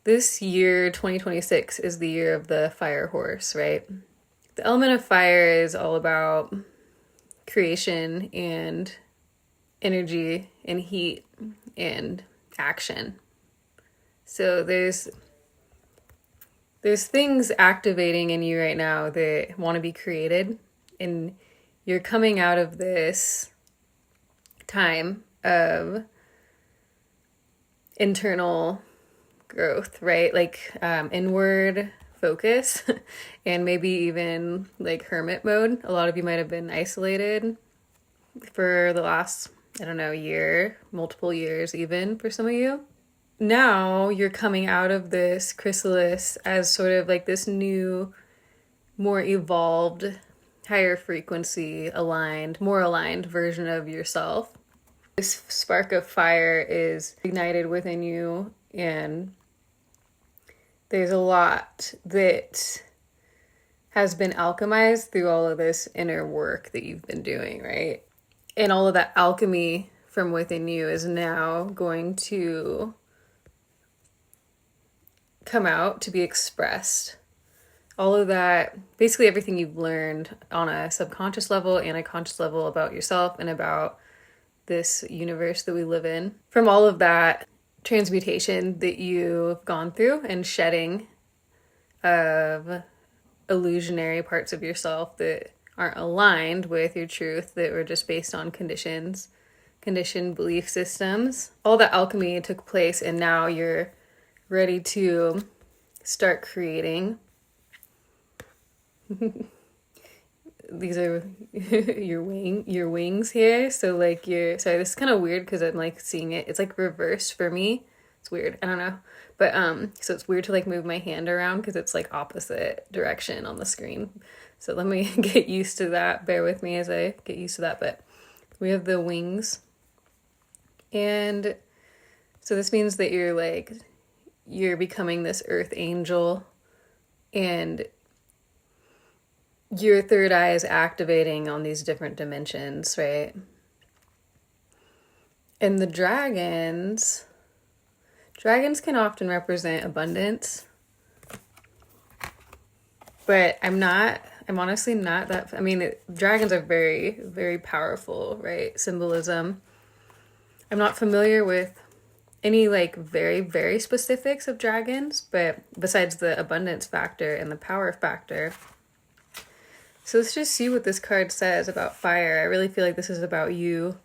This year, 2026, is the year of the fire horse, right? The element of fire is all about creation and energy and heat and action. So there's things activating in you right now that want to be created, and you're coming out of this time of internal growth, right? Like inward focus and maybe even like hermit mode. A lot of you might have been isolated for the last, I don't know, year, multiple years even for some of you. Now you're coming out of this chrysalis as sort of like this new, more evolved, higher frequency aligned, more aligned version of yourself. This spark of fire is ignited within you, and there's a lot that has been alchemized through all of this inner work that you've been doing, right? And all of that alchemy from within you is now going to come out to be expressed. All of that, basically everything you've learned on a subconscious level and a conscious level about yourself and about this universe that we live in. From all of that transmutation that you've gone through and shedding of illusionary parts of yourself that aren't aligned with your truth, that were just based on conditioned belief systems. All that alchemy took place, and now you're ready to start creating. These are your wings here. So like sorry, this is kind of weird because I'm like seeing it. It's like reversed for me. It's weird. I don't know. But so it's weird to like move my hand around because it's like opposite direction on the screen. So let me get used to that. Bear with me as I get used to that. But we have the wings. And so this means that you're becoming this earth angel, and your third eye is activating on these different dimensions, right? And the dragons can often represent abundance, but I'm honestly not that, dragons are very, very powerful, right? Symbolism. I'm not familiar with any like very, very specifics of dragons, but besides the abundance factor and the power factor. So let's just see what this card says about fire. I really feel like this is about you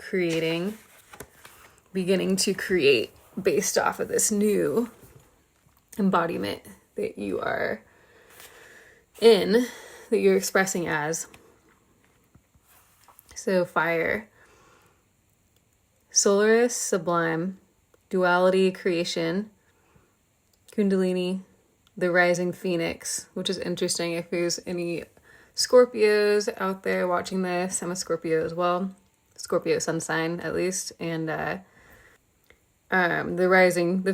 beginning to create based off of this new embodiment that you are in, that you're expressing as. So fire, Solaris, sublime, duality, creation, Kundalini, the rising phoenix, which is interesting if there's any Scorpios out there watching this. I'm a Scorpio as well. Scorpio sun sign, at least. And the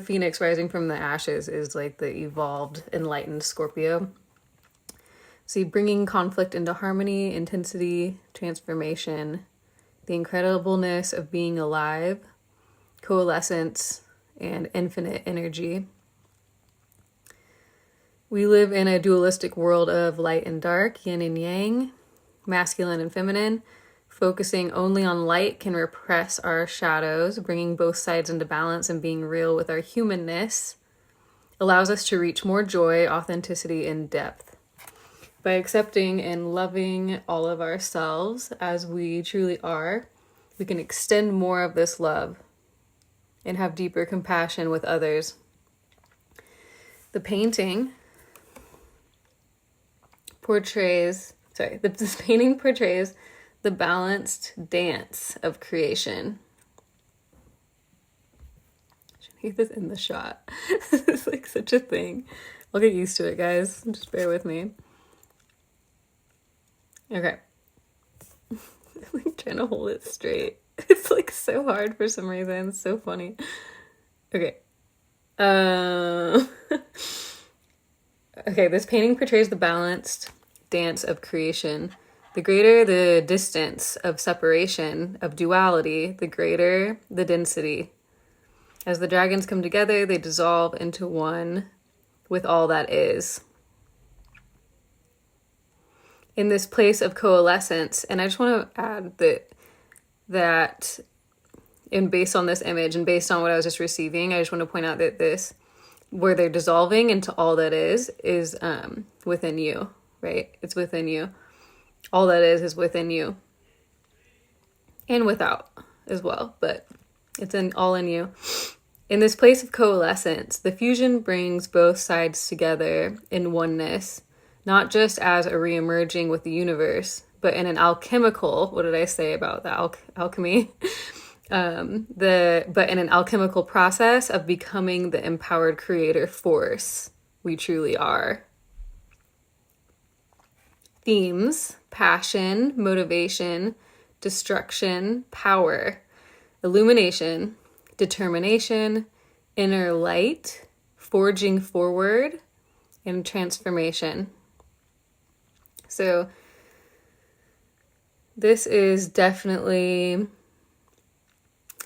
phoenix rising from the ashes is like the evolved, enlightened Scorpio. See, bringing conflict into harmony, intensity, transformation, the incredibleness of being alive, coalescence, and infinite energy. We live in a dualistic world of light and dark, yin and yang, masculine and feminine. Focusing only on light can repress our shadows. Bringing both sides into balance and being real with our humanness allows us to reach more joy, authenticity, and depth. By accepting and loving all of ourselves as we truly are, we can extend more of this love and have deeper compassion with others. The painting this painting portrays the balanced dance of creation. I should need this in the shot. It's like such a thing. I'll get used to it, guys. Just bear with me. Okay. I'm like trying to hold it straight. It's like so hard for some reason. It's so funny. Okay. Okay, this painting portrays the balanced dance of creation. The greater the distance of separation, of duality, the greater the density. As the dragons come together, they dissolve into one with all that is. In this place of coalescence, and I just want to add that and based on this image and based on what I was just receiving, I just want to point out that this, where they're dissolving into all that is within you, right? It's within you. All that is within you. And without as well, but it's all in you. In this place of coalescence, the fusion brings both sides together in oneness, not just as a reemerging with the universe, but in an alchemical, what did I say about the alchemy? But in an alchemical process of becoming the empowered creator force we truly are. Themes: passion, motivation, destruction, power, illumination, determination, inner light, forging forward, and transformation. So this is definitely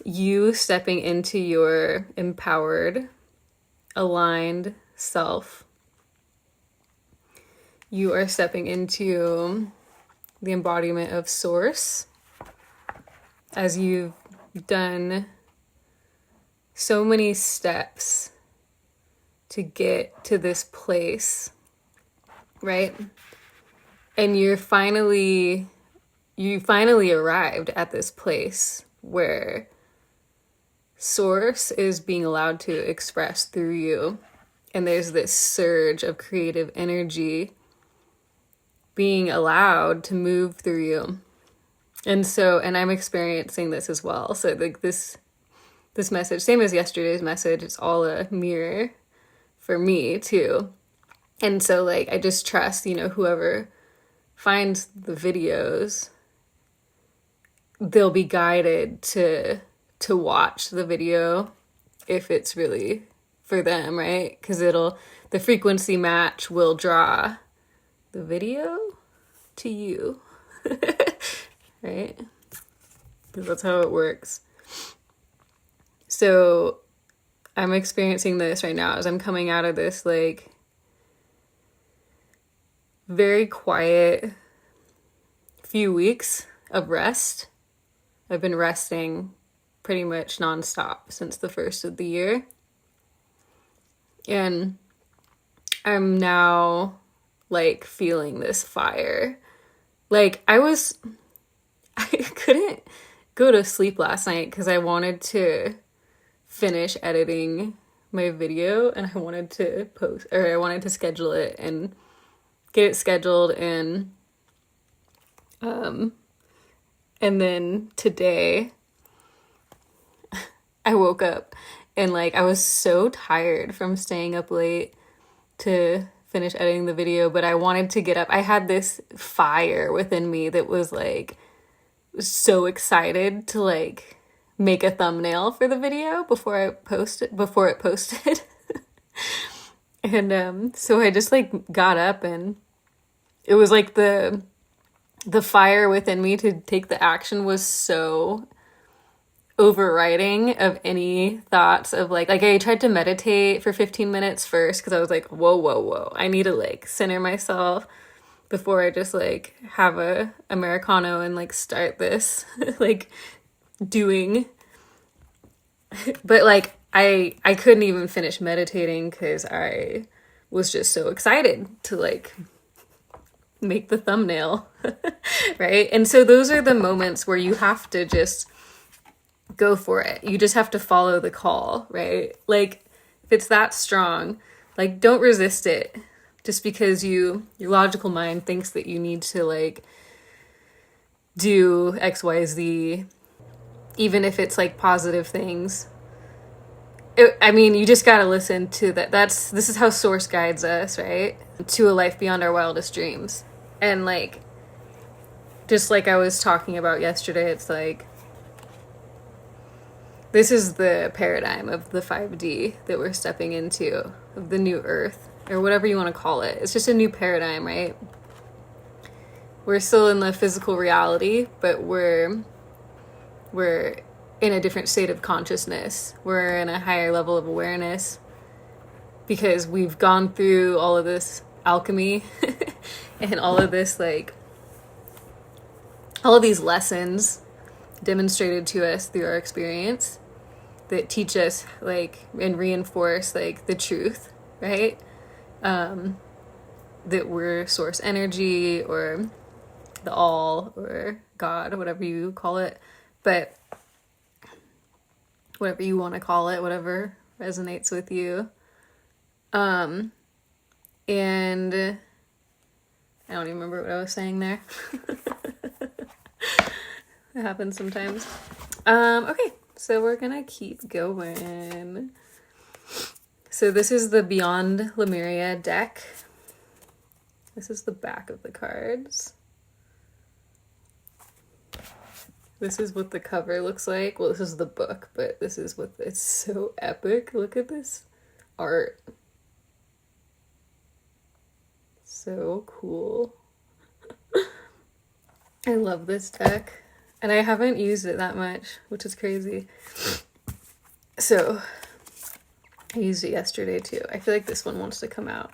you stepping into your empowered, aligned self. You are stepping into the embodiment of Source as you've done so many steps to get to this place, right? And you finally arrived at this place where Source is being allowed to express through you. And there's this surge of creative energy being allowed to move through you. And I'm experiencing this as well. So like this message, same as yesterday's message, it's all a mirror for me too. And so like, I just trust, whoever finds the videos, they'll be guided to watch the video if it's really for them, right? Because the frequency match will draw the video to you, right? Because that's how it works. So I'm experiencing this right now as I'm coming out of this like very quiet few weeks of rest. I've been resting pretty much nonstop since the first of the year. And I'm now like feeling this fire. Like I couldn't go to sleep last night because I wanted to finish editing my video and I wanted to schedule it and get it scheduled and then today I woke up and like I was so tired from staying up late to finish editing the video, but I wanted to get up. I had this fire within me that was like so excited to like make a thumbnail for the video before it posted. And so I just like got up and it was like the fire within me to take the action was so overriding of any thoughts of like I tried to meditate for 15 minutes first because I was like, whoa, I need to like center myself before I just like have a Americano and like start this like doing. But like I couldn't even finish meditating because I was just so excited to like make the thumbnail. Right? And so those are the moments where you have to just go for it. You just have to follow the call, right? Like if it's that strong, like don't resist it just because your logical mind thinks that you need to like do XYZ, even if it's like positive things. You just got to listen to that. This is how Source guides us, right? To a life beyond our wildest dreams. And like, just like I was talking about yesterday, it's like, this is the paradigm of the 5D that we're stepping into, of the new earth, or whatever you want to call it. It's just a new paradigm, right? We're still in the physical reality, but we're in a different state of consciousness. We're in a higher level of awareness. because we've gone through all of this alchemy and all of this, like, all of these lessons demonstrated to us through our experience that teach us, like, and reinforce, like, the truth, right? That we're source energy, or the all, or God, whatever you call it, but whatever you want to call it, whatever resonates with you. And I don't even remember what I was saying there. It happens sometimes. Okay, so we're gonna keep going. So this is the Beyond Lemuria deck. This is the back of the cards. This is what the cover looks like. Well, this is the book, but this is what, it's so epic. Look at this art. So cool. I love this deck. And I haven't used it that much, which is crazy. So I used it yesterday too. I feel like this one wants to come out.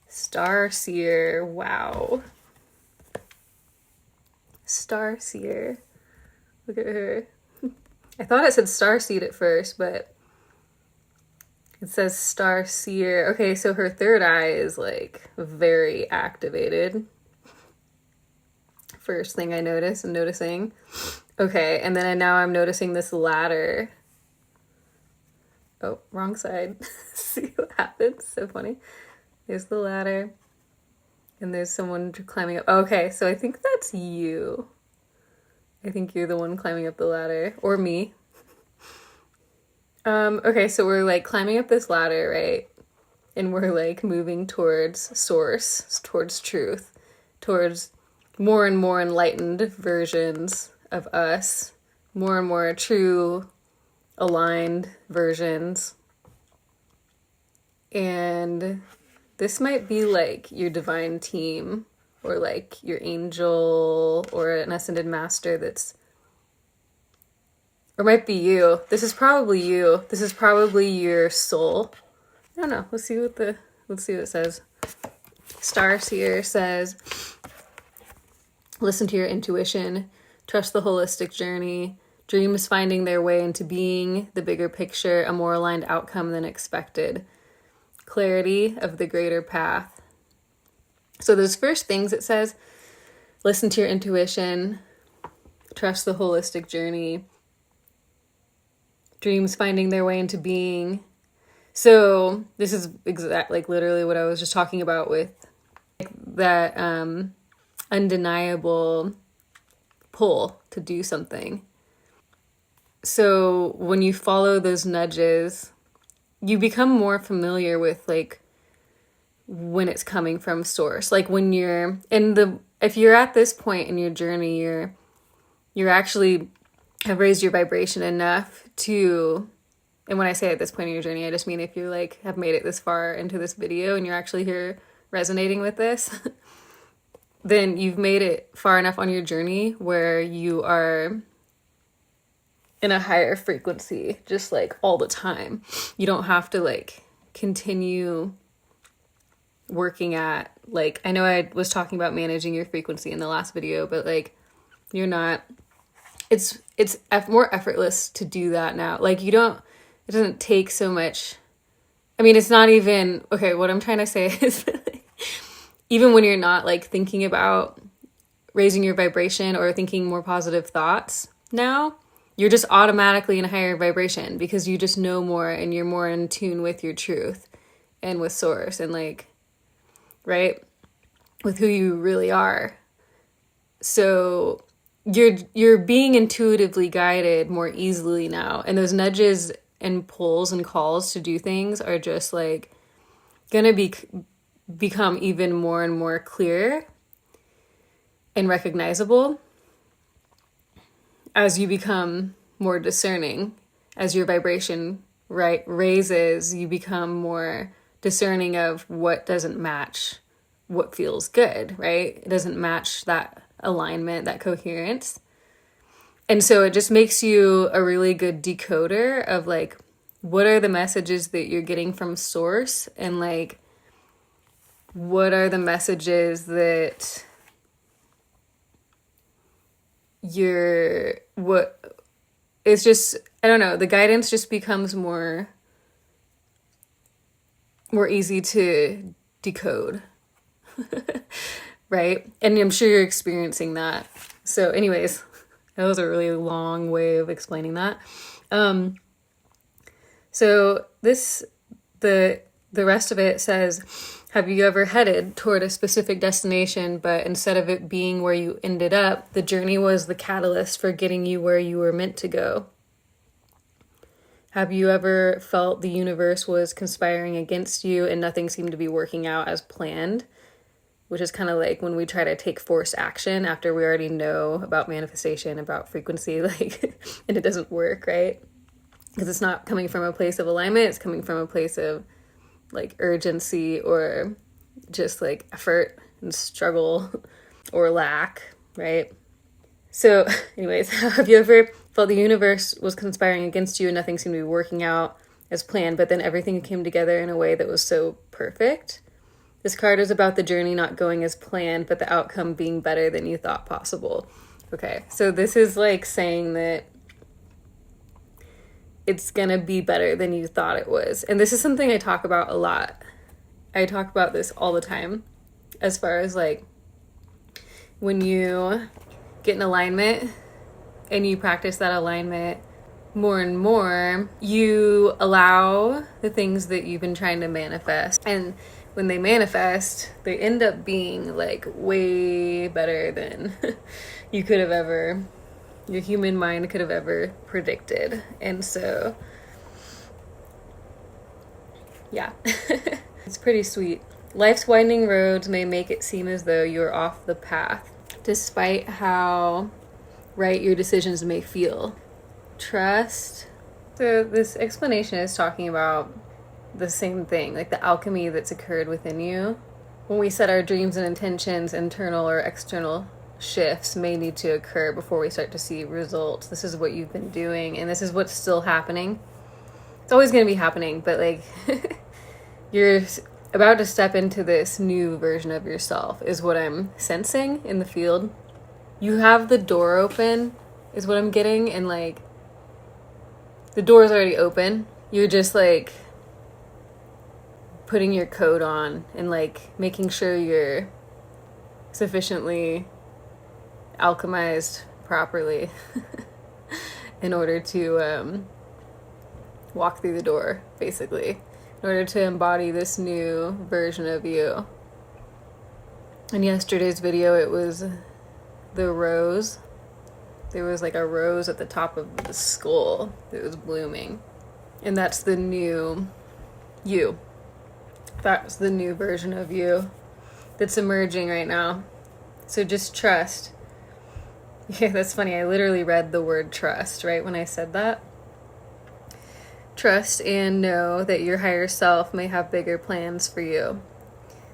Star Seer. Wow. Star Seer. Look at her. I thought it said Starseed at first, but it says Star Seer. Okay, so her third eye is like very activated. First thing I noticed and noticing. Okay, and then now I'm noticing this ladder. Oh, wrong side. See what happens? So funny. There's the ladder. And there's someone climbing up. Okay, so I think that's you. I think you're the one climbing up the ladder. Or me. Okay, so we're like climbing up this ladder, right? And we're like moving towards source, towards truth, towards more and more enlightened versions of us, more and more true, aligned versions. And this might be like your divine team, or like your angel, or an ascended master that's, or might be you. This is probably you. This is probably your soul. I don't know. Let's see what it says. Star Seer says, listen to your intuition, trust the holistic journey, dreams finding their way into being, the bigger picture, a more aligned outcome than expected, clarity of the greater path. So those first things it says, listen to your intuition, trust the holistic journey, dreams finding their way into being. So this is like literally what I was just talking about with like that undeniable pull to do something. So when you follow those nudges, you become more familiar with like when it's coming from source. Like when you're if you're at this point in your journey, you're actually have raised your vibration enough to, and when I say at this point in your journey, I just mean if you like have made it this far into this video and you're actually here resonating with this, then you've made it far enough on your journey where you are in a higher frequency, just like all the time. You don't have to like continue working at, like, I know I was talking about managing your frequency in the last video, but like you're not, it's more effortless to do that now. Like it doesn't take so much. I mean, it's not even, okay, what I'm trying to say is even when you're not like thinking about raising your vibration or thinking more positive thoughts now, you're just automatically in a higher vibration because you just know more and you're more in tune with your truth and with source and like, right, with who you really are. So you're being intuitively guided more easily now. And those nudges and pulls and calls to do things are just like gonna become even more and more clear and recognizable as you become more discerning. As your vibration raises, you become more discerning of what doesn't match what feels good, right? It doesn't match that alignment, that coherence. And so it just makes you a really good decoder of like what are the messages that you're getting from source, and like what are the messages that it's just, I don't know, the guidance just becomes more easy to decode. Right? And I'm sure you're experiencing that. So anyways, that was a really long way of explaining that. So the rest of it says, have you ever headed toward a specific destination, but instead of it being where you ended up, the journey was the catalyst for getting you where you were meant to go? Have you ever felt the universe was conspiring against you and nothing seemed to be working out as planned? Which is kind of like when we try to take forced action after we already know about manifestation, about frequency, like, and it doesn't work, right? Because it's not coming from a place of alignment, it's coming from a place of like urgency or just like effort and struggle or lack, right? So anyways, have you ever felt the universe was conspiring against you and nothing seemed to be working out as planned, but then everything came together in a way that was so perfect? This card is about the journey not going as planned, but the outcome being better than you thought possible. Okay, so this is like saying that it's gonna be better than you thought it was. And this is something I talk about a lot. I talk about this all the time, as far as like when you get in alignment and you practice that alignment more and more, you allow the things that you've been trying to manifest. And when they manifest, they end up being like way better than you could have ever, your human mind could have ever predicted. And so, yeah, it's pretty sweet. Life's winding roads may make it seem as though you're off the path, despite how right your decisions may feel. Trust. So this explanation is talking about the same thing, like the alchemy that's occurred within you. When we set our dreams and intentions, internal or external shifts may need to occur before we start to see results. This is what you've been doing, and this is what's still happening. It's always going to be happening, but like you're about to step into this new version of yourself is what I'm sensing in the field. You have the door open is what I'm getting, and like the door's already open. You're just like putting your coat on and like making sure you're sufficiently alchemized properly in order to walk through the door, basically, in order to embody this new version of you. In yesterday's video, it was the rose. There was like a rose at the top of the skull that was blooming, and that's the new you. That's the new version of you that's emerging right now. So just trust. Yeah, that's funny. I literally read the word trust right when I said that. Trust and know that your higher self may have bigger plans for you.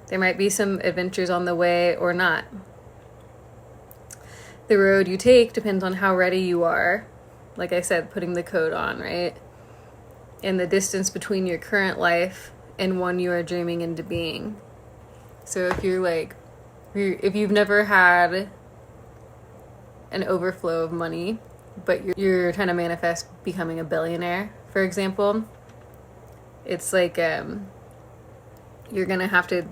There might be some adventures on the way or not. The road you take depends on how ready you are. Like I said, putting the coat on, right? And the distance between your current life and one you are dreaming into being. So if you're like, if you've never had an overflow of money, but you're trying to manifest becoming a billionaire, for example, it's like you're gonna have to,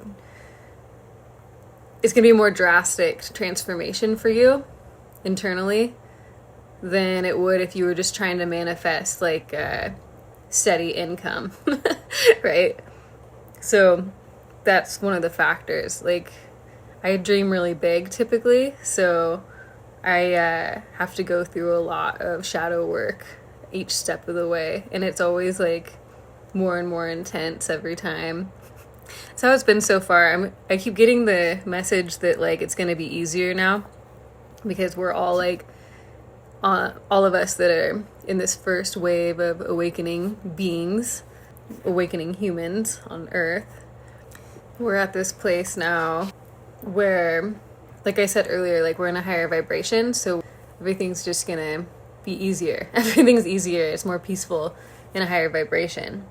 it's gonna be a more drastic transformation for you internally than it would if you were just trying to manifest like steady income, right? So that's one of the factors. Like I dream really big typically, so I have to go through a lot of shadow work each step of the way, and it's always like more and more intense every time. That's how it's been so far. I keep getting the message that like it's gonna be easier now, because we're all like all of us that are in this first wave of awakening beings, awakening humans on Earth. We're at this place now where, like I said earlier, like we're in a higher vibration, so everything's just gonna be easier. Everything's easier. It's more peaceful. in a higher vibration.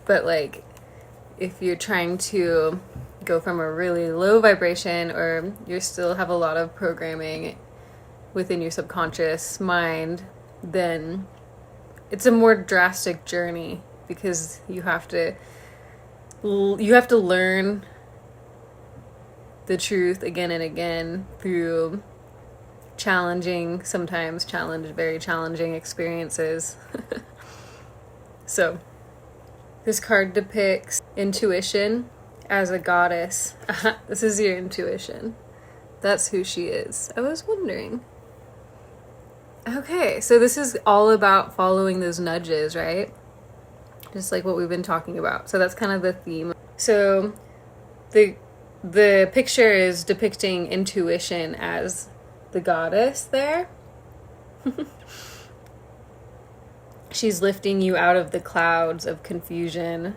But like, if you're trying to go from a really low vibration, or you still have a lot of programming within your subconscious mind, then it's a more drastic journey, because you have to learn the truth again and again through very challenging experiences. So this card depicts intuition as a goddess. This is your intuition. That's who she is. I was wondering. Okay, so this is all about following those nudges, right? Just like what we've been talking about. So that's kind of the theme. So the picture is depicting intuition as the goddess there. She's lifting you out of the clouds of confusion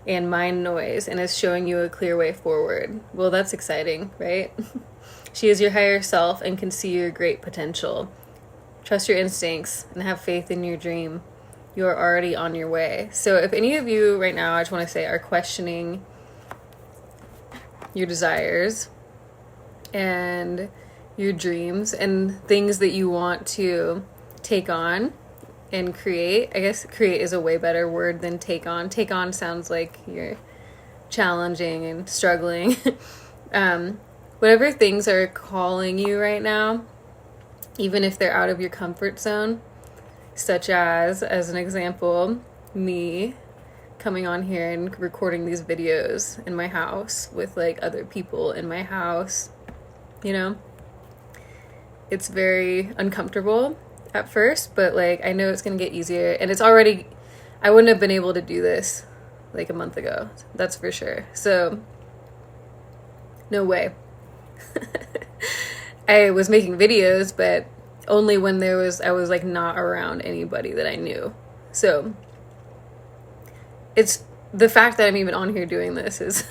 and mind noise and is showing you a clear way forward. Well, that's exciting, right? She is your higher self and can see your great potential. Trust your instincts and have faith in your dream. You are already on your way. So if any of you right now, I just want to say, are questioning your desires and your dreams and things that you want to take on and create. I guess create is a way better word than take on. Take on sounds like you're challenging and struggling. Whatever things are calling you right now, even if they're out of your comfort zone, such as an example, me coming on here and recording these videos in my house with like other people in my house, you know, it's very uncomfortable at first, but like I know it's gonna get easier, and it's already, I wouldn't have been able to do this like a month ago, that's for sure. So no way. I was making videos, but only when I was like not around anybody that I knew. So it's the fact that I'm even on here doing this is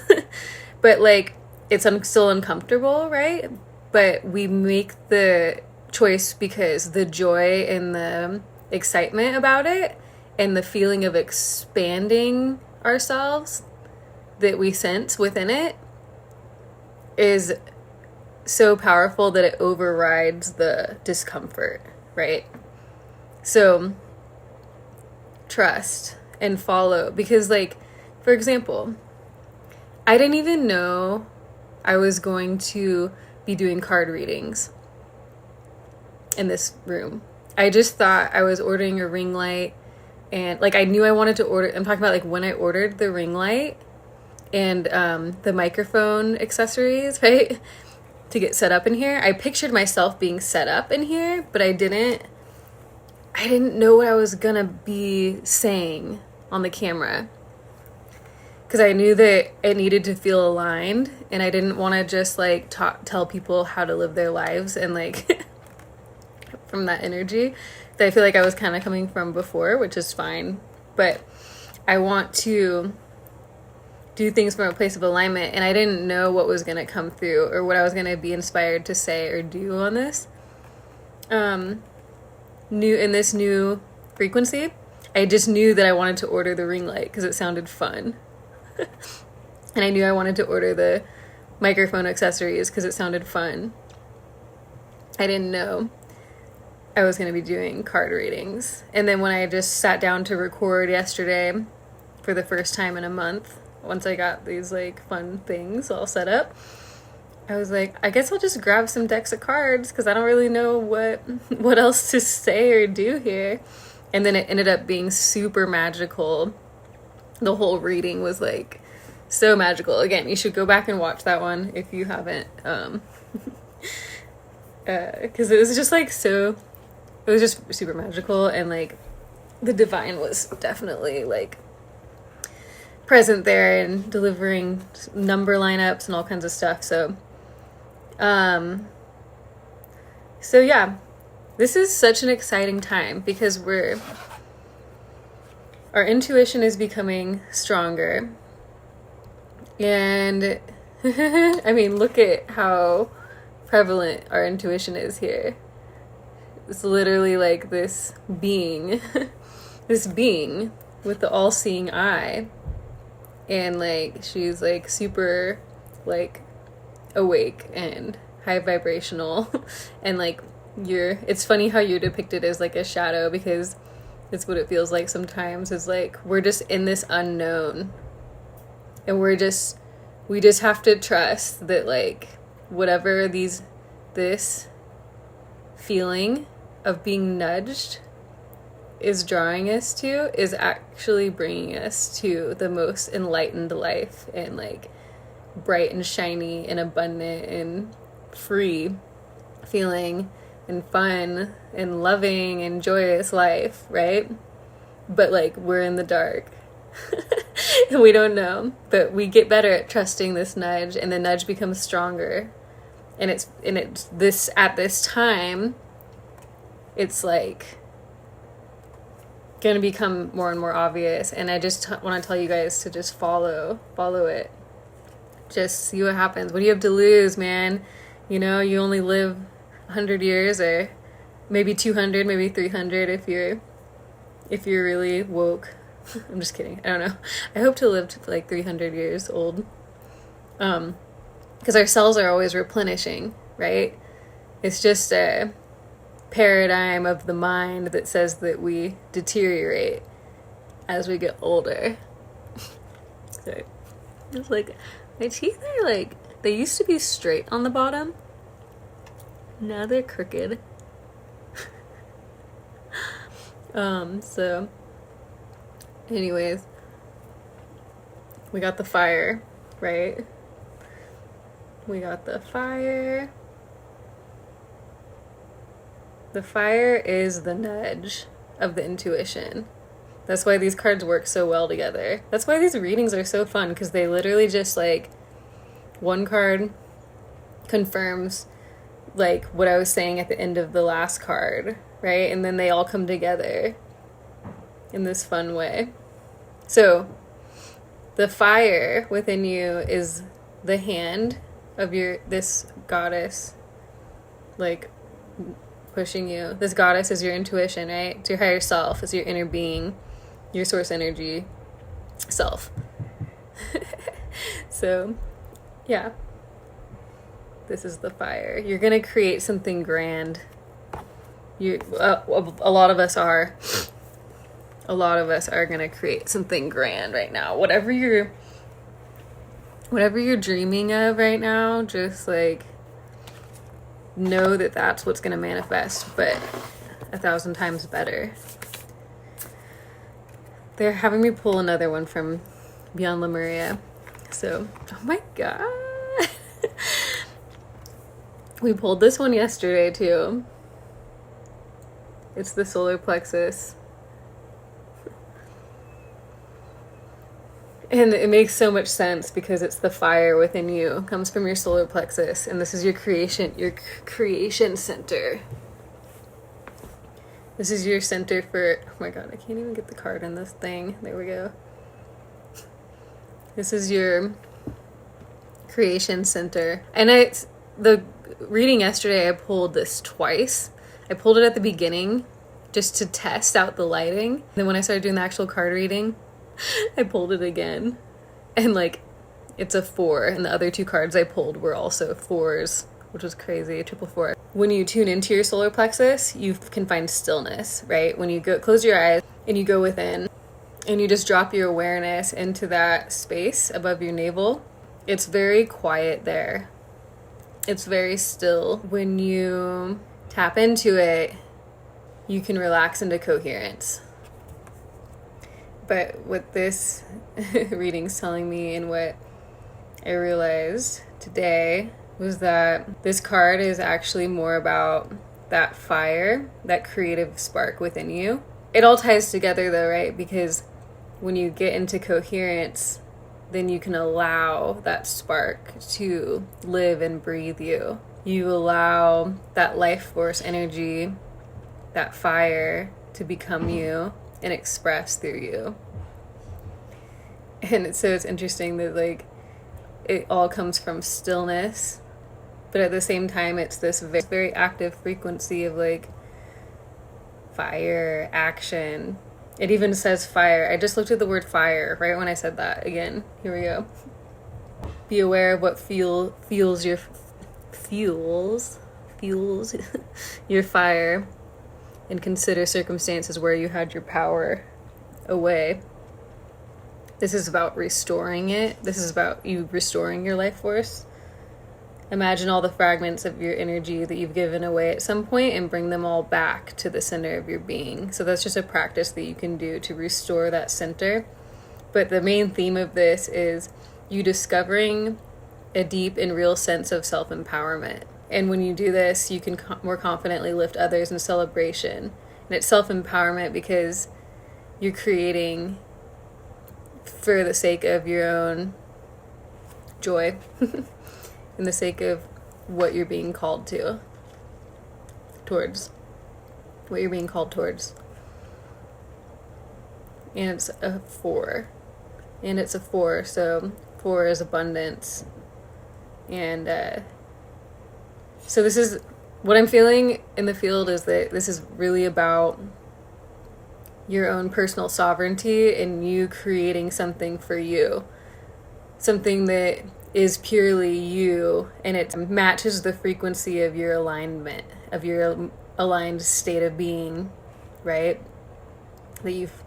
but like it's still uncomfortable, right? But we make the choice because the joy and the excitement about it and the feeling of expanding ourselves that we sense within it is so powerful that it overrides the discomfort, right? So trust and follow, because like, for example, I didn't even know I was going to be doing card readings in this room. I just thought I was ordering a ring light, and like I knew I wanted to order, I'm talking about like when I ordered the ring light and the microphone accessories, right? To get set up in here. I pictured myself being set up in here, but I didn't know what I was gonna be saying on the camera, because I knew that it needed to feel aligned, and I didn't want to just like tell people how to live their lives and like from that energy that I feel like I was kind of coming from before, which is fine, but I want to do things from a place of alignment, and I didn't know what was going to come through or what I was going to be inspired to say or do on this new frequency. I just knew that I wanted to order the ring light because it sounded fun. And I knew I wanted to order the microphone accessories because it sounded fun. I didn't know I was going to be doing card readings. And then when I just sat down to record yesterday for the first time in a month, once I got these like fun things all set up, I was like, I guess I'll just grab some decks of cards because I don't really know what else to say or do here. And then it ended up being super magical. The whole reading was like so magical. Again, you should go back and watch that one if you haven't, because it was just like it was just super magical, and like the divine was definitely like present there and delivering number lineups and all kinds of stuff. So yeah, this is such an exciting time because our intuition is becoming stronger. And I mean, look at how prevalent our intuition is here. It's literally like this being with the all-seeing eye, and like she's like super like awake and high vibrational and like it's funny how you're depicted as like a shadow, because it's what it feels like sometimes. Is like we're just in this unknown, and we just have to trust that like whatever this feeling of being nudged is drawing us to is actually bringing us to the most enlightened life, and like bright and shiny and abundant and free feeling and fun and loving and joyous life, right? But like we're in the dark and we don't know, but we get better at trusting this nudge, and the nudge becomes stronger, and it's this at this time it's like gonna become more and more obvious. And I just want to tell you guys to just follow it, just see what happens. What do you have to lose, man? You know, you only live 100 years, or maybe 200, maybe 300 if you're really woke. I'm just kidding, I don't know. I hope to live to like 300 years old, because our cells are always replenishing, right? It's just a paradigm of the mind that says that we deteriorate as we get older. So it's like my teeth are like, they used to be straight on the bottom, now they're crooked. So anyways, we got the fire, right? We got the fire. The fire is the nudge of the intuition. That's why these cards work so well together. That's why these readings are so fun, because they literally just like, one card confirms like what I was saying at the end of the last card, right? And then they all come together in this fun way. So the fire within you is the hand of this goddess, like pushing you. This goddess is your intuition, right? It's your higher self, it's your inner being, your source energy self. So yeah, this is the fire. You're gonna create something grand. A lot of us are gonna create something grand right now. Whatever you're dreaming of right now, just like know that that's what's gonna manifest, but 1,000 times better. They're having me pull another one from Beyond Lemuria. So, oh my god. We pulled this one yesterday too. It's the solar plexus. And it makes so much sense because it's the fire within you. It comes from your solar plexus, and this is your creation center. This is your center for, oh my god, I can't even get the card in this thing. There we go. This is your creation center. And the reading yesterday, I pulled this twice. I pulled it at the beginning just to test out the lighting. Then when I started doing the actual card reading, I pulled it again. And like, it's a 4. And the other 2 cards I pulled were also 4s, which was crazy, triple 4. When you tune into your solar plexus, you can find stillness, right? When you close your eyes and you go within and you just drop your awareness into that space above your navel, it's very quiet there. It's very still. When you tap into it, you can relax into coherence. But what this reading's telling me, and what I realized today, was that this card is actually more about that fire, that creative spark within you. It all ties together though, right? Because when you get into coherence, then you can allow that spark to live and breathe you. You allow that life force energy, that fire, to become you and express through you. And so it's interesting that like it all comes from stillness, but at the same time it's this very active frequency of like fire, action, It even says fire. I just looked at the word fire right when I said that. Again, here we go. Be aware of what fuels your fire, and consider circumstances where you had your power away. This is about restoring it. This is about you restoring your life force. Imagine all the fragments of your energy that you've given away at some point and bring them all back to the center of your being. So that's just a practice that you can do to restore that center. But the main theme of this is you discovering a deep and real sense of self-empowerment. And when you do this, you can more confidently lift others in celebration. And it's self-empowerment because you're creating for the sake of your own joy. In the sake of what you're being called towards. What you're being called towards. And it's a 4. And it's a 4, so 4 is abundance. And so this is, what I'm feeling in the field is that this is really about your own personal sovereignty and you creating something for you. Something that is purely you, and it matches the frequency of your alignment, of your aligned state of being, right? That you've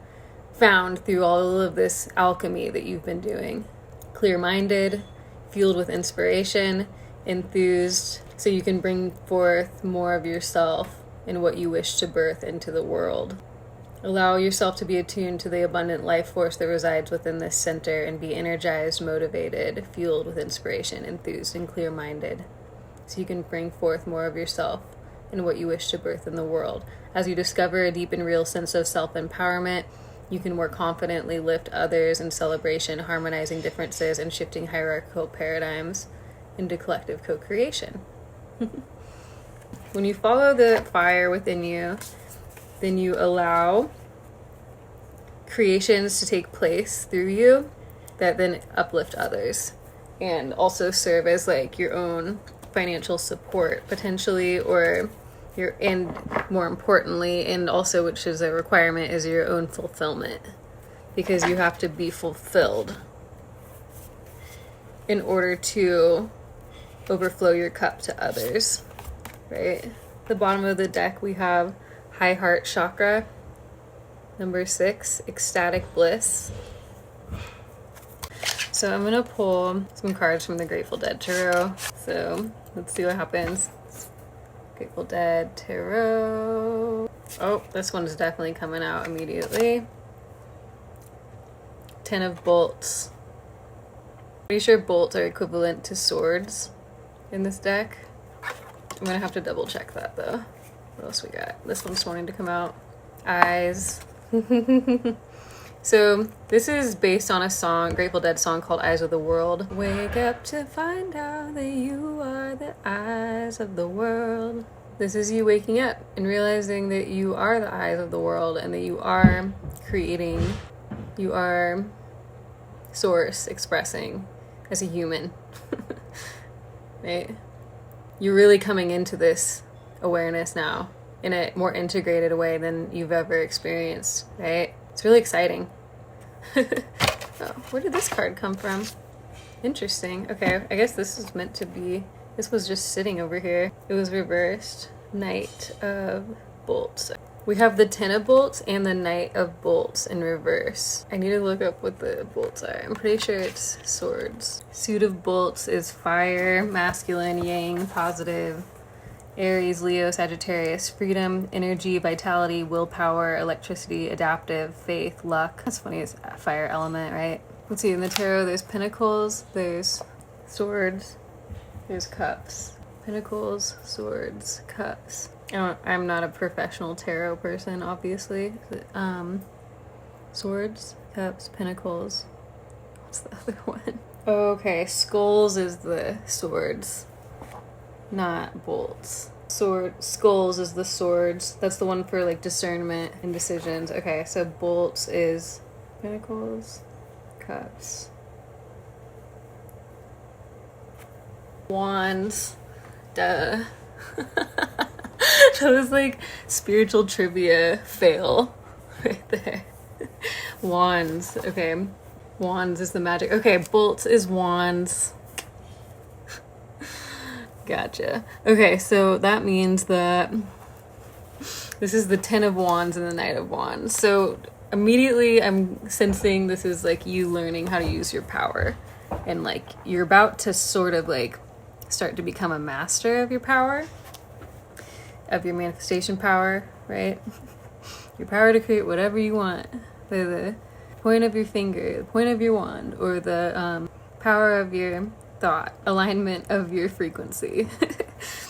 found through all of this alchemy that you've been doing. Clear-minded, fueled with inspiration, enthused, so you can bring forth more of yourself and what you wish to birth into the world. Allow yourself to be attuned to the abundant life force that resides within this center and be energized, motivated, fueled with inspiration, enthused, and clear-minded. So you can bring forth more of yourself and what you wish to birth in the world. As you discover a deep and real sense of self-empowerment, you can more confidently lift others in celebration, harmonizing differences and shifting hierarchical paradigms into collective co-creation. When you follow the fire within you, then you allow creations to take place through you that then uplift others and also serve as like your own financial support potentially, or your, and more importantly, and also which is a requirement, is your own fulfillment, because you have to be fulfilled in order to overflow your cup to others, right? The bottom of the deck we have High Heart Chakra, number 6, Ecstatic Bliss. So I'm gonna pull some cards from the Grateful Dead Tarot. So let's see what happens. Grateful Dead Tarot. Oh, this one is definitely coming out immediately. 10 of Bolts. Pretty sure bolts are equivalent to swords in this deck. I'm gonna have to double check that though. What else we got? This one's wanting to come out. Eyes. So this is based on a song, Grateful Dead song called Eyes of the World. Wake up to find out that you are the eyes of the world. This is you waking up and realizing that you are the eyes of the world and that you are creating, you are source expressing as a human. Right? You're really coming into this awareness now in a more integrated way than you've ever experienced, right? It's really exciting. Oh, where did this card come from? Interesting. Okay, I guess this is meant to be, this was just sitting over here. It was reversed. Knight of Bolts. We have the 10 of Bolts and the Knight of Bolts in reverse. I need to look up what the bolts are. I'm pretty sure it's swords. Suit of Bolts is fire, masculine, yang, positive. Aries, Leo, Sagittarius, freedom, energy, vitality, willpower, electricity, adaptive, faith, luck. That's funny, it's a fire element, right? Let's see, in the tarot, there's pentacles, there's swords, there's cups. Pentacles, swords, cups. I'm not a professional tarot person, obviously. Swords, cups, pentacles. What's the other one? Okay, skulls is the swords, not bolts. Skulls is the swords. That's the one for like discernment and decisions. Okay, so bolts is pentacles, cups, wands. Duh. That was like spiritual trivia fail right there. Wands. Okay. Wands is the magic. Okay, bolts is wands. Gotcha. Okay, so that means that this is the 10 of Wands and the Knight of Wands. So immediately I'm sensing this is like you learning how to use your power. And like you're about to sort of like start to become a master of your power, of your manifestation power, right? Your power to create whatever you want. The point of your finger, the point of your wand, or the power of your thought, alignment of your frequency.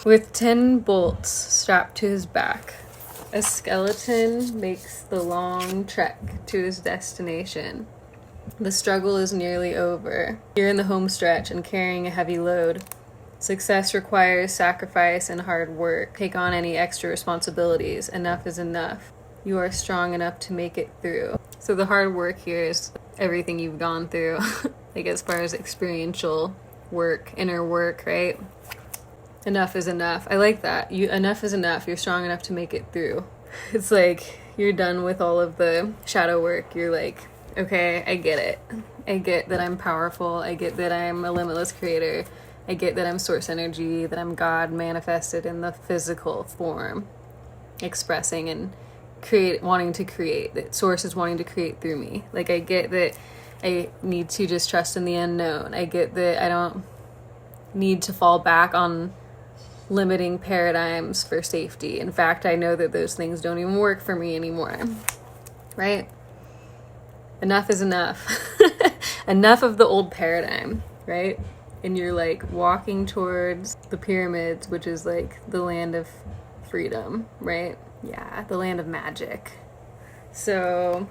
With 10 bolts strapped to his back, a skeleton makes the long trek to his destination. The struggle is nearly over. You're in the home stretch and carrying a heavy load. Success requires sacrifice and hard work. Take on any extra responsibilities. Enough is enough. You are strong enough to make it through. So the hard work here is everything you've gone through, like as far as experiential work, inner work, right? Enough is enough. I like that. Enough is enough. You're strong enough to make it through. It's like you're done with all of the shadow work. You're like, okay, I get it. I get that I'm powerful. I get that I'm a limitless creator. I get that I'm source energy, that I'm God manifested in the physical form, expressing and wanting to create, that source is wanting to create through me. Like I get that I need to just trust in the unknown. I get that I don't need to fall back on limiting paradigms for safety. In fact, I know that those things don't even work for me anymore, right? Enough is enough. Enough of the old paradigm, right? And you're like walking towards the pyramids, which is like the land of freedom, right? Yeah, the land of magic. So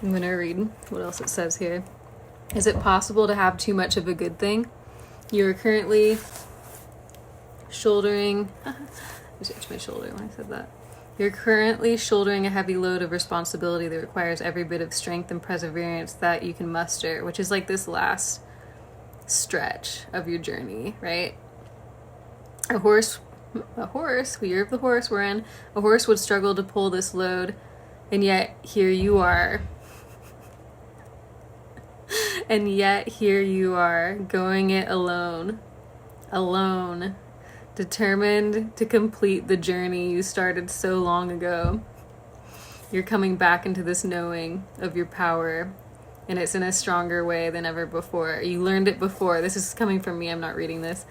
I'm going to read what else it says here. Is it possible to have too much of a good thing? You are currently shouldering... I just itched my shoulder when I said that. You're currently shouldering a heavy load of responsibility that requires every bit of strength and perseverance that you can muster, which is like this last stretch of your journey, right? A horse, the year of the horse we're in, a horse would struggle to pull this load, and yet here you are. And yet here you are, going it alone, determined to complete the journey you started so long ago. You're coming back into this knowing of your power, and it's in a stronger way than ever before. You learned it before. This is coming from me. I'm not reading this.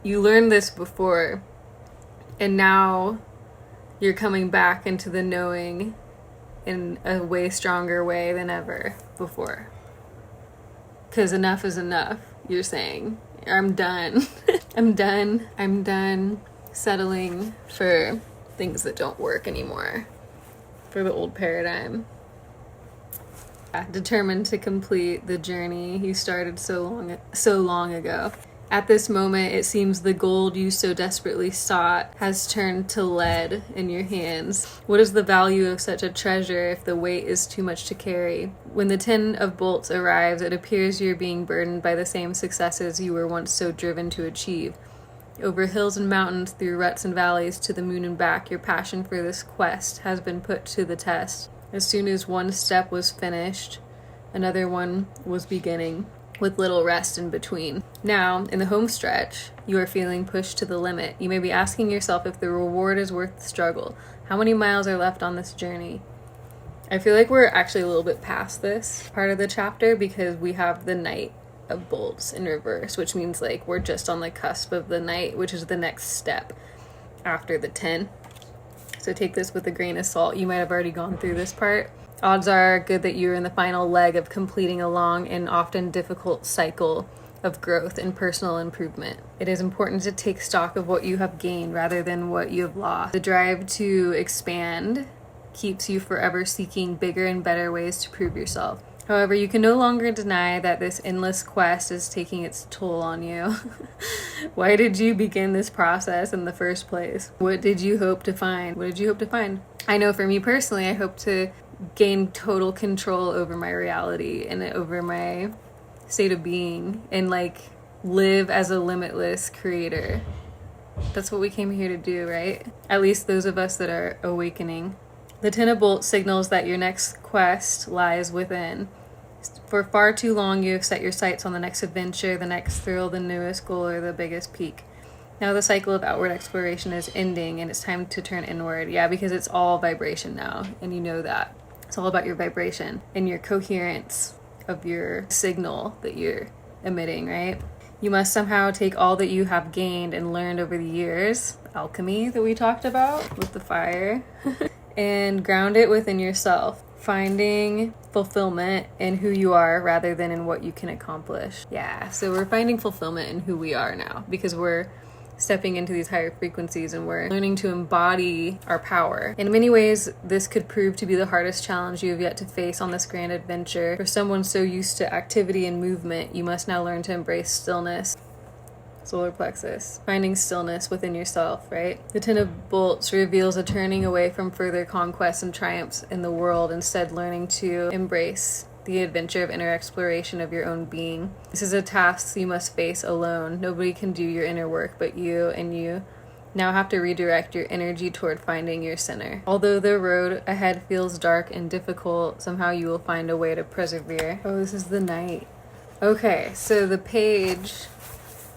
You learned this before, and now you're coming back into the knowing in a way stronger way than ever before. Because enough is enough, you're saying. I'm done. I'm done settling for things that don't work anymore. For the old paradigm. Determined to complete the journey you started so long ago. At this moment, it seems the gold you so desperately sought has turned to lead in your hands. What is the value of such a treasure if the weight is too much to carry? When the 10 of bolts arrives, it appears you're being burdened by the same successes you were once so driven to achieve. Over hills and mountains, through ruts and valleys, to the moon and back, your passion for this quest has been put to the test. As soon as one step was finished, another one was beginning, with little rest in between. Now, in the home stretch, you are feeling pushed to the limit. You may be asking yourself if the reward is worth the struggle. How many miles are left on this journey? I feel like we're actually a little bit past this part of the chapter because we have the Knight of Bolts in reverse, which means like we're just on the cusp of the Knight, which is the next step after the 10. So take this with a grain of salt. You might have already gone through this part. Odds are good that you're in the final leg of completing a long and often difficult cycle of growth and personal improvement. It is important to take stock of what you have gained rather than what you have lost. The drive to expand keeps you forever seeking bigger and better ways to prove yourself. However, you can no longer deny that this endless quest is taking its toll on you. Why did you begin this process in the first place? What did you hope to find? What did you hope to find? I know for me personally, I hope to gain total control over my reality and over my state of being and like live as a limitless creator. That's what we came here to do, right? At least those of us that are awakening. The Ten of Bolts signals that your next quest lies within. For far too long, you have set your sights on the next adventure, the next thrill, the newest goal, or the biggest peak. Now the cycle of outward exploration is ending, and it's time to turn inward. Yeah, because it's all vibration now, and you know that. It's all about your vibration and your coherence of your signal that you're emitting, right? You must somehow take all that you have gained and learned over the years, alchemy that we talked about with the fire, and ground it within yourself, finding fulfillment in who you are rather than in what you can accomplish. Yeah, so we're finding fulfillment in who we are now because we're stepping into these higher frequencies and we're learning to embody our power. In many ways, this could prove to be the hardest challenge you have yet to face on this grand adventure. For someone so used to activity and movement, you must now learn to embrace stillness. Solar plexus. Finding stillness within yourself, right? The Ten of Bolts reveals a turning away from further conquests and triumphs in the world, instead learning to embrace the adventure of inner exploration of your own being. This is a task you must face alone. Nobody can do your inner work but you, and you now have to redirect your energy toward finding your center. Although the road ahead feels dark and difficult, somehow you will find a way to persevere. Oh, this is the night. Okay, so the page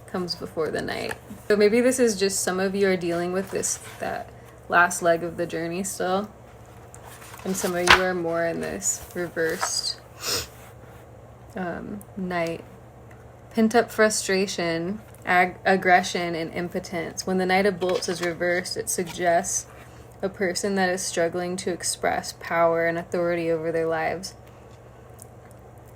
comes before the night. So maybe this is just some of you are dealing with that last leg of the journey still. And some of you are more in this reversed night. Pent-up frustration, aggression, and impotence. When the Knight of Bolts is reversed, it suggests a person that is struggling to express power and authority over their lives.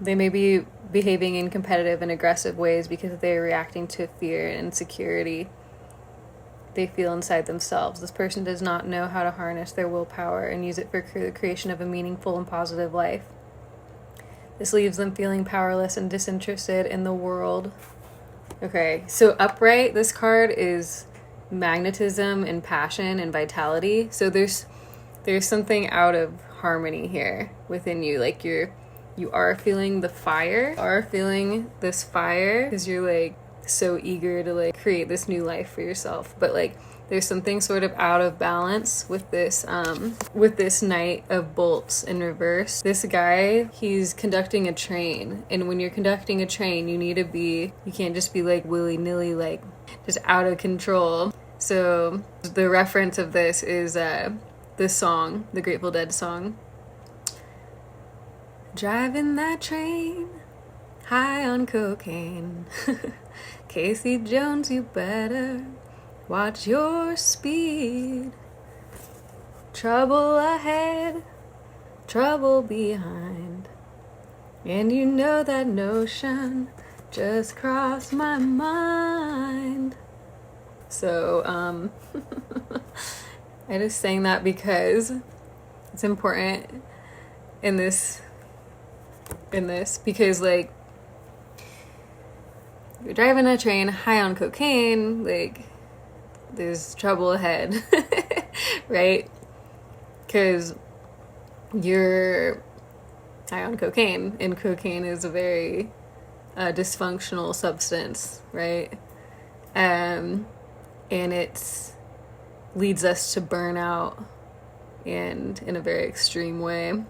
They may be behaving in competitive and aggressive ways because they are reacting to fear and insecurity they feel inside themselves. This person does not know how to harness their willpower and use it for the creation of a meaningful and positive life. This leaves them feeling powerless and disinterested in the world. Okay, so upright, this card is magnetism and passion and vitality. So there's something out of harmony here within you. Like you are feeling the fire, because you're like so eager to like create this new life for yourself. But like there's something sort of out of balance with this Knight of Bolts in reverse. This guy, he's conducting a train, and when you're conducting a train, you can't just be like willy-nilly, like just out of control. So the reference of this is this song, the Grateful Dead song. Driving that train, high on cocaine. Casey Jones, you better watch your speed. Trouble ahead, trouble behind. And you know that notion just crossed my mind. So, I just sang that because it's important in this because like you're driving a train high on cocaine, like there's trouble ahead. Right? Because you're high on cocaine, and cocaine is a very dysfunctional substance, right? And it leads us to burnout, and in a very extreme way.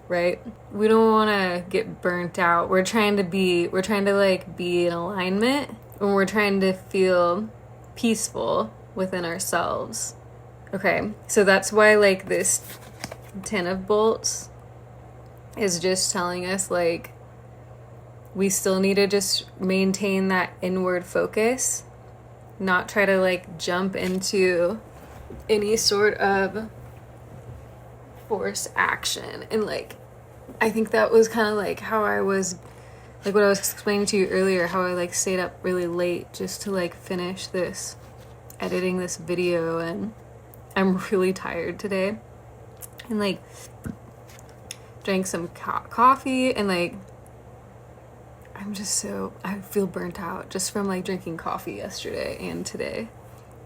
Right? We don't want to get burnt out. We're trying to like be in alignment, and we're trying to feel peaceful within ourselves. Okay, so that's why like this Ten of Bolts is just telling us like we still need to just maintain that inward focus, not try to like jump into any sort of forced action. And like I think that was kind of like how I was, like what I was explaining to you earlier, how I like stayed up really late just to like finish editing this video, and I'm really tired today, and like drank some coffee, and like I feel burnt out just from like drinking coffee yesterday and today.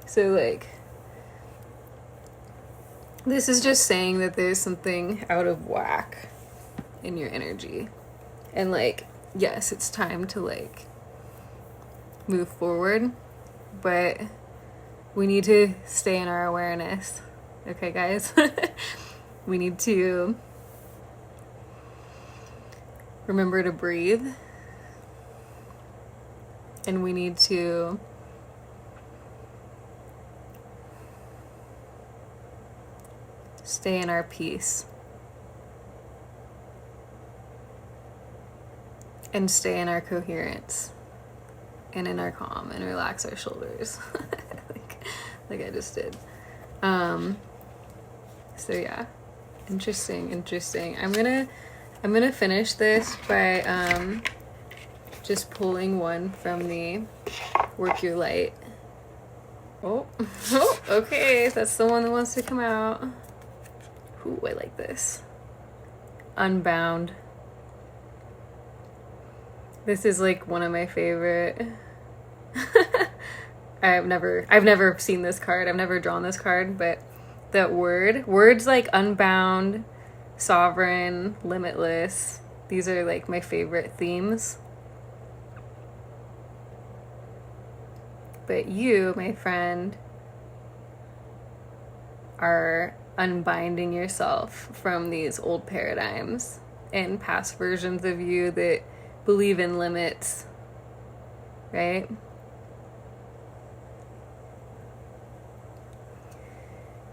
So like this is just saying that there's something out of whack in your energy, and like yes, it's time to like move forward, but we need to stay in our awareness Okay, guys? We need to remember to breathe. And we need to stay in our peace. And stay in our coherence. And in our calm, and relax our shoulders. like I just did. So yeah, interesting. I'm gonna finish this by just pulling one from the Work Your Light. Oh, okay, that's the one that wants to come out. Ooh, I like this. Unbound. This is like one of my favorite. I've never seen this card. I've never drawn this card, but that words like unbound, sovereign, limitless, these are like my favorite themes. But you, my friend, are unbinding yourself from these old paradigms and past versions of you that believe in limits, right?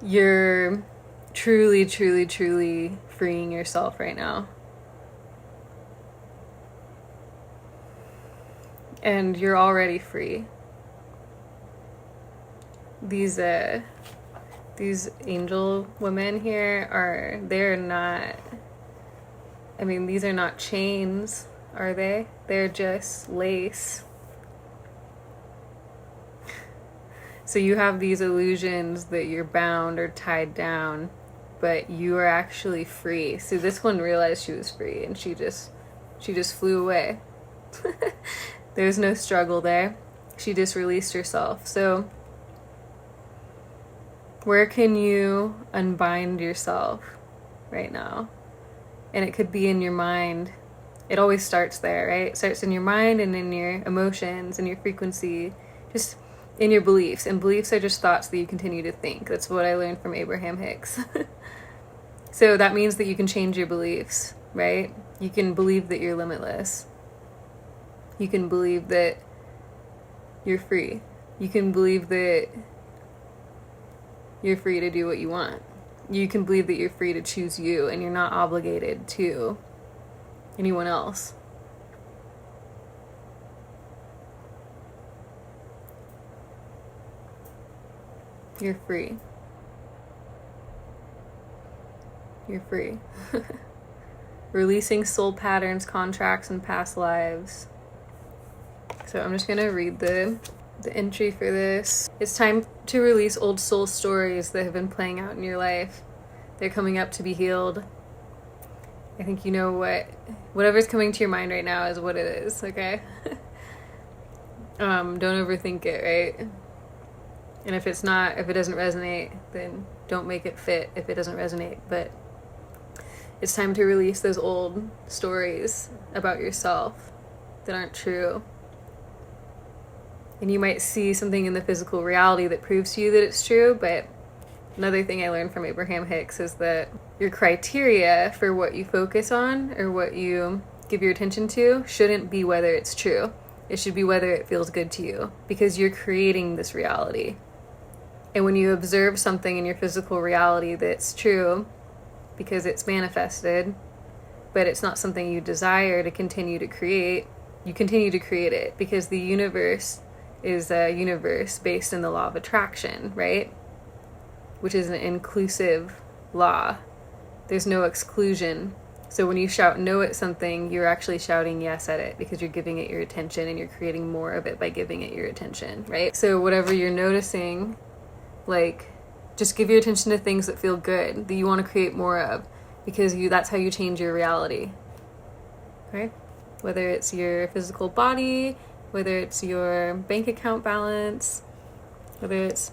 You're truly freeing yourself right now. And you're already free. These angel women here they're not, I mean, these are not chains, are they? They're just lace. So you have these illusions that you're bound or tied down, but you are actually free. So this one realized she was free, and she just flew away. There's no struggle there. She just released herself. So where can you unbind yourself right now? And it could be in your mind. It always starts there, right? It starts in your mind and in your emotions and your frequency, just in your beliefs. And beliefs are just thoughts that you continue to think. That's what I learned from Abraham Hicks. So that means that you can change your beliefs, right? You can believe that you're limitless. You can believe that you're free. You can believe that you're free to do what you want. You can believe that you're free to choose you and you're not obligated to anyone else. You're free. You're free. Releasing soul patterns, contracts, and past lives. So I'm just going to read the entry for this. It's time to release old soul stories that have been playing out in your life. They're coming up to be healed. I think you know whatever's coming to your mind right now is what it is, okay? Don't overthink it, right? And if it doesn't resonate, then don't make it fit if it doesn't resonate. But it's time to release those old stories about yourself that aren't true. And you might see something in the physical reality that proves to you that it's true, but another thing I learned from Abraham Hicks is that your criteria for what you focus on or what you give your attention to shouldn't be whether it's true. It should be whether it feels good to you, because you're creating this reality. And when you observe something in your physical reality that's true, because it's manifested, but it's not something you desire to continue to create, you continue to create it, because the universe is a universe based in the law of attraction, right? Which is an inclusive law. There's no exclusion. So when you shout no at something, you're actually shouting yes at it, because you're giving it your attention and you're creating more of it by giving it your attention, right? So whatever you're noticing, like, just give your attention to things that feel good, that you want to create more of, because that's how you change your reality, okay? Whether it's your physical body, whether it's your bank account balance, whether it's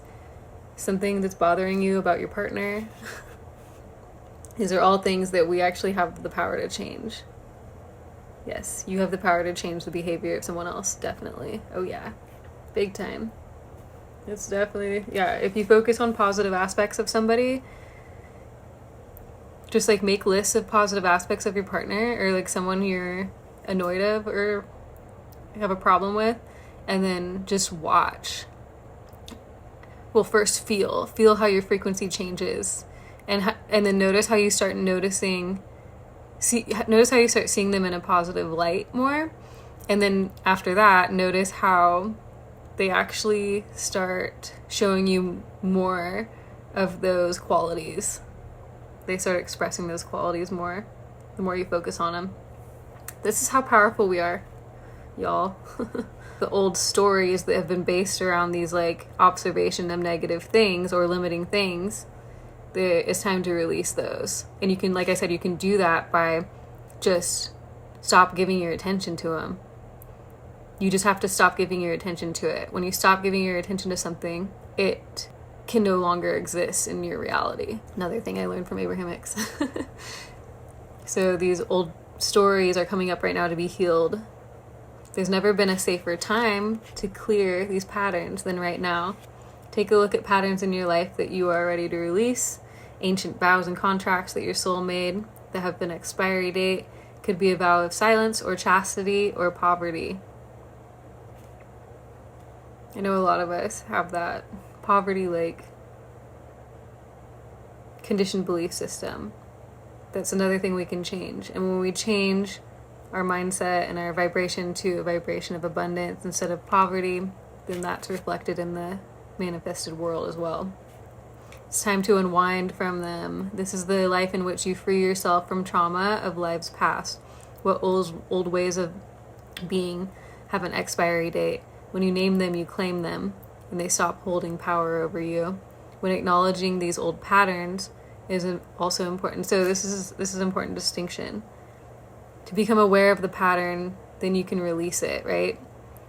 something that's bothering you about your partner. These are all things that we actually have the power to change. Yes, you have the power to change the behavior of someone else, definitely. Oh yeah, big time. It's definitely, yeah, if you focus on positive aspects of somebody, just like make lists of positive aspects of your partner or like someone you're annoyed of or have a problem with, and then just watch. Well, first feel how your frequency changes, and then notice how you start noticing, notice how you start seeing them in a positive light more, and then after that, notice how they actually start showing you more of those qualities. They start expressing those qualities more, the more you focus on them. This is how powerful we are, y'all. The old stories that have been based around these like observation of negative things or limiting things, it's time to release those. And you can, like I said, you can do that by just stop giving your attention to them. You just have to stop giving your attention to it. When you stop giving your attention to something, it can no longer exist in your reality. Another thing I learned from Abraham Hicks. So these old stories are coming up right now to be healed. There's never been a safer time to clear these patterns than right now. Take a look at patterns in your life that you are ready to release, ancient vows and contracts that your soul made that have been expiry date. Could be a vow of silence or chastity or poverty. I know a lot of us have that poverty like conditioned belief system. That's another thing we can change. And when we change our mindset and our vibration to a vibration of abundance instead of poverty, then that's reflected in the manifested world as well. It's time to unwind from them. This is the life in which you free yourself from trauma of lives past. What old ways of being have an expiry date. When you name them, you claim them, and they stop holding power over you. When acknowledging these old patterns is also important. So this is an important distinction. To become aware of the pattern, then you can release it, right?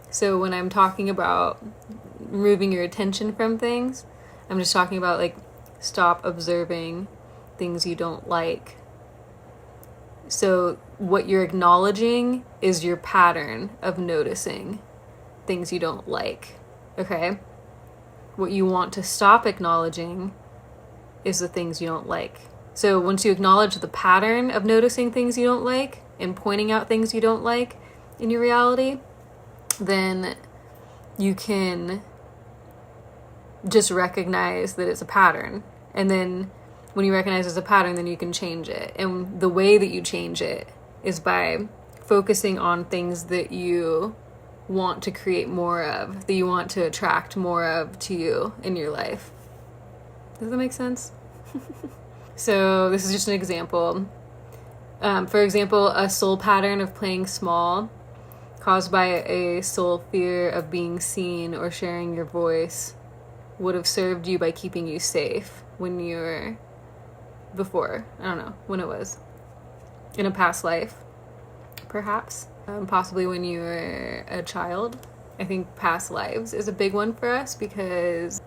So when I'm talking about removing your attention from things, I'm just talking about like stop observing things you don't like. So what you're acknowledging is your pattern of noticing things you don't like, okay? What you want to stop acknowledging is the things you don't like. So once you acknowledge the pattern of noticing things you don't like and pointing out things you don't like in your reality, then you can just recognize that it's a pattern. And then when you recognize it's a pattern, then you can change it. And the way that you change it is by focusing on things that you want to create more of, that you want to attract more of to you in your life. Does that make sense? So this is just an example. For example, a soul pattern of playing small caused by a soul fear of being seen or sharing your voice would have served you by keeping you safe when you were before. I don't know when it was. In a past life, perhaps. Possibly when you were a child. I think past lives is a big one for us because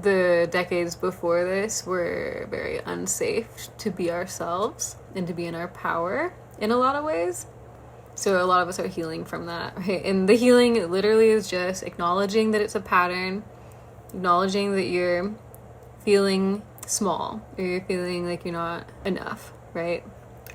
the decades before this were very unsafe to be ourselves and to be in our power in a lot of ways. So a lot of us are healing from that, right? And the healing literally is just acknowledging that it's a pattern, acknowledging that you're feeling small or you're feeling like you're not enough, right?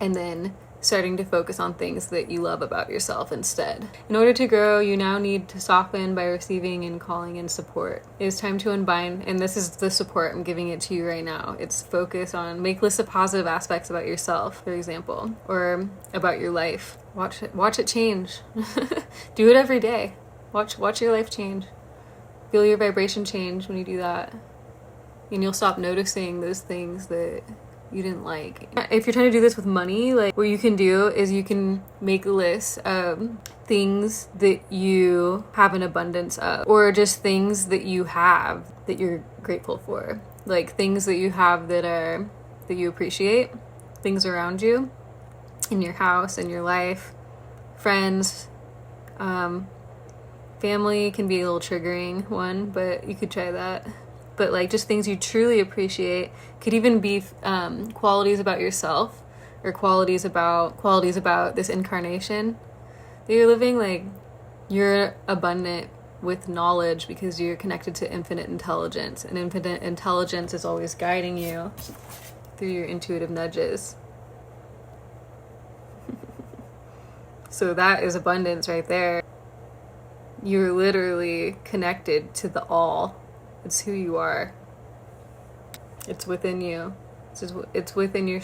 And then starting to focus on things that you love about yourself instead. In order to grow, you now need to soften by receiving and calling in support. It is time to unbind, and this is the support I'm giving it to you right now. It's focus on, make lists of positive aspects about yourself, for example, or about your life. Watch it change. Do it every day. Watch your life change. Feel your vibration change when you do that. And you'll stop noticing those things that you didn't like. If you're trying to do this with money, like what you can do is you can make a list of things that you have an abundance of, or just things that you have that you're grateful for, like things that you have that you appreciate, things around you in your house, in your life, friends, family can be a little triggering one, but you could try that. But like just things you truly appreciate. Could even be qualities about yourself or qualities about this incarnation that you're living. Like you're abundant with knowledge because you're connected to infinite intelligence, and infinite intelligence is always guiding you through your intuitive nudges. So that is abundance right there. You're literally connected to the all. It's who you are. It's within you. It's within your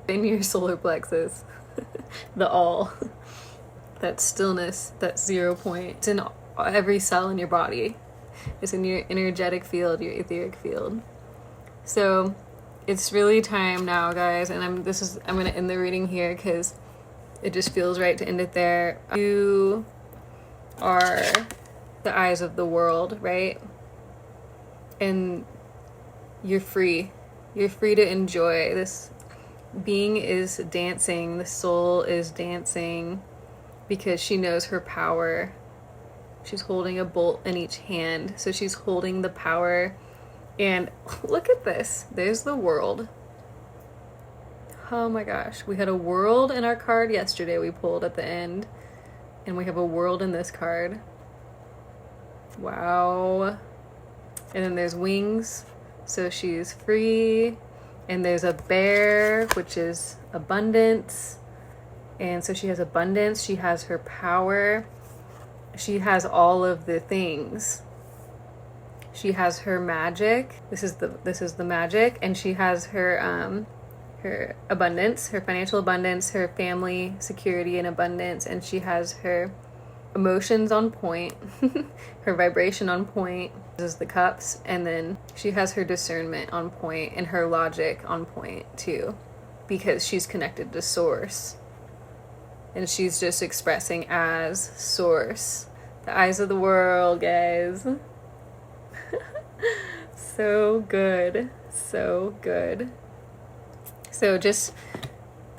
in your solar plexus. The all. That stillness, that 0 point. It's in every cell in your body. It's in your energetic field, your etheric field. So it's really time now, guys, and I'm gonna end the reading here because it just feels right to end it there. You are the eyes of the world, right? And you're free. You're free to enjoy. This being is dancing. The soul is dancing because she knows her power. She's holding a bolt in each hand. So she's holding the power. And look at this. There's the world. Oh my gosh. We had a world in our card yesterday we pulled at the end. And we have a world in this card. Wow. And then there's wings. So she's free. And there's a bear, which is abundance. And so she has abundance. She has her power. She has all of the things. She has her magic. This is the magic, and she has her abundance, her financial abundance, her family security and abundance, and she has her emotions on point, her vibration on point. This is the cups, and then she has her discernment on point and her logic on point too, because she's connected to source. And she's just expressing as source. The eyes of the world, guys. So good. So good. So just,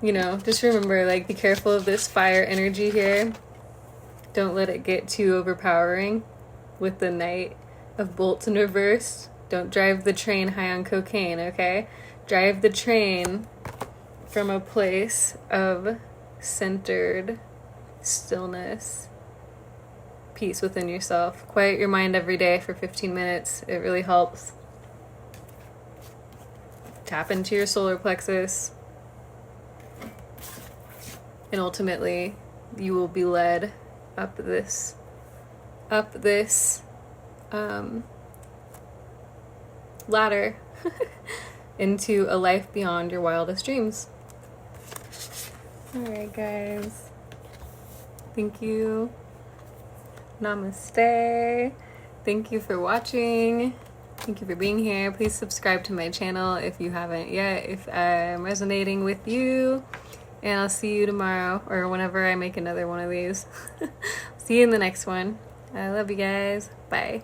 just remember, like, be careful of this fire energy here. Don't let it get too overpowering with the Knight of Bolts in reverse. Don't drive the train high on cocaine, okay? Drive the train from a place of centered stillness, peace within yourself. Quiet your mind every day for 15 minutes. It really helps. Tap into your solar plexus, and ultimately you will be led up this ladder into a life beyond your wildest dreams. Alright, guys. Thank you. Namaste. Thank you for watching. Thank you for being here. Please subscribe to my channel if you haven't yet, if I'm resonating with you. And I'll see you tomorrow, or whenever I make another one of these. See you in the next one. I love you guys. Bye.